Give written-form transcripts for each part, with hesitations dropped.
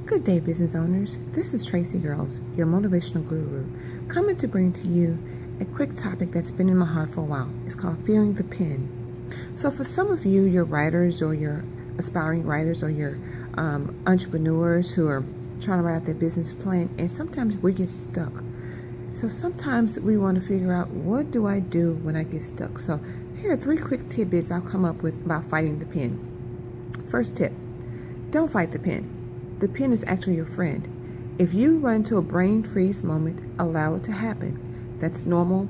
Good day, business owners. This is TraceyGirlz, your motivational guru, coming to bring to you a quick topic that's been in my heart for a while. It's called fearing the pen. So for some of you, you're writers or you're aspiring writers or you're entrepreneurs who are trying to write out their business plan, and sometimes we get stuck. So sometimes we want to figure out, what do I do when I get stuck? So here are 3 quick tidbits I'll come up with about fighting the pen. First tip, don't fight the pen. The pen is actually your friend. If you run into a brain freeze moment, allow it to happen. That's normal.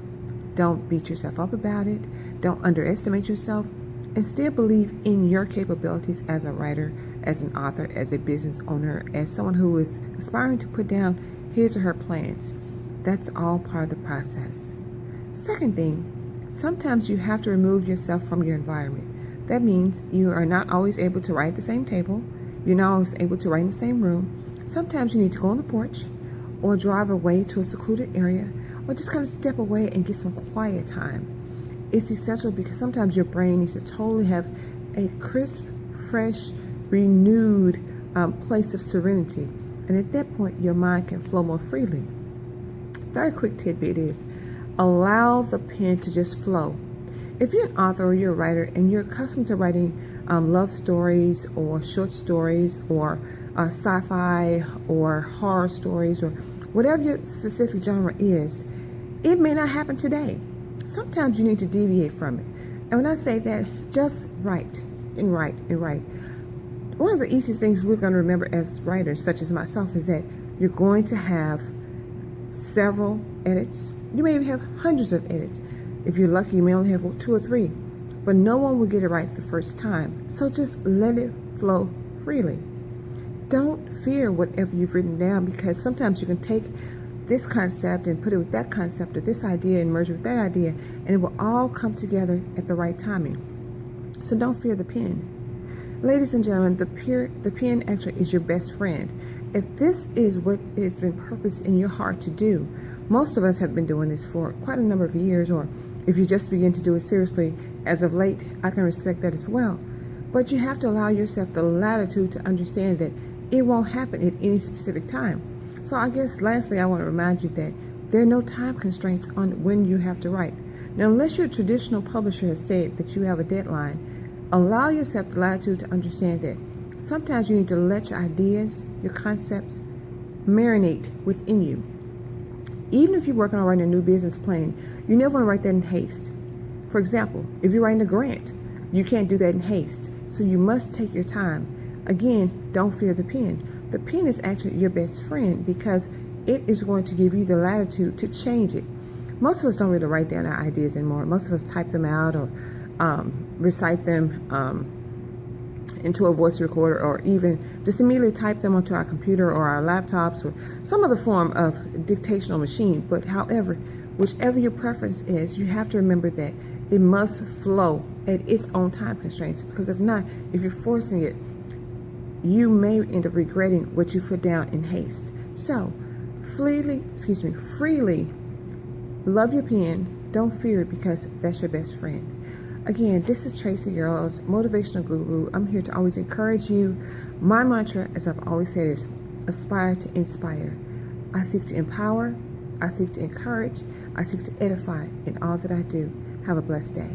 Don't beat yourself up about it. Don't underestimate yourself, and still believe in your capabilities as a writer, as an author, as a business owner, as someone who is aspiring to put down his or her plans. That's all part of the process. Second thing, sometimes you have to remove yourself from your environment. That means you are not always able to write at the same table. You're not always able to write in the same room. Sometimes you need to go on the porch or drive away to a secluded area or just kind of step away and get some quiet time. It's essential because sometimes your brain needs to totally have a crisp, fresh, renewed place of serenity. And at that point, your mind can flow more freely. Third quick tidbit is allow the pen to just flow. If you're an author or you're a writer and you're accustomed to writing love stories or short stories or sci-fi or horror stories or whatever your specific genre is, it may not happen today. Sometimes you need to deviate from it. And when I say that, just write and write and write. One of the easiest things we're going to remember as writers, such as myself, is that you're going to have several edits. You may even have hundreds of edits. If you're lucky, you may only have 2 or 3. But no one will get it right the first time. So just let it flow freely. Don't fear whatever you've written down, because sometimes you can take this concept and put it with that concept or this idea and merge it with that idea, and it will all come together at the right timing. So don't fear the pen. Ladies and gentlemen, the pen actually is your best friend. If this is what has been purposed in your heart to do, most of us have been doing this for quite a number of years, or if you just begin to do it seriously as of late, I can respect that as well. But you have to allow yourself the latitude to understand that it won't happen at any specific time. So I guess lastly, I want to remind you that there are no time constraints on when you have to write. Now, unless your traditional publisher has said that you have a deadline, allow yourself the latitude to understand that sometimes you need to let your ideas, your concepts, marinate within you. Even if you're working on writing a new business plan, you never want to write that in haste. For example, if you're writing a grant, you can't do that in haste. So you must take your time. Again, don't fear the pen. The pen is actually your best friend because it is going to give you the latitude to change it. Most of us don't really write down our ideas anymore. Most of us type them out or recite them into a voice recorder, or even just immediately type them onto our computer or our laptops or some other form of dictational machine. But however, whichever your preference is, you have to remember that it must flow at its own time constraints, because if not, if you're forcing it, you may end up regretting what you put down in haste. So freely love your pen. Don't fear it, because that's your best friend. Again, this is TraceyGirlz, motivational guru. I'm here to always encourage you. My mantra, as I've always said, is aspire to inspire. I seek to empower. I seek to encourage. I seek to edify in all that I do. Have a blessed day.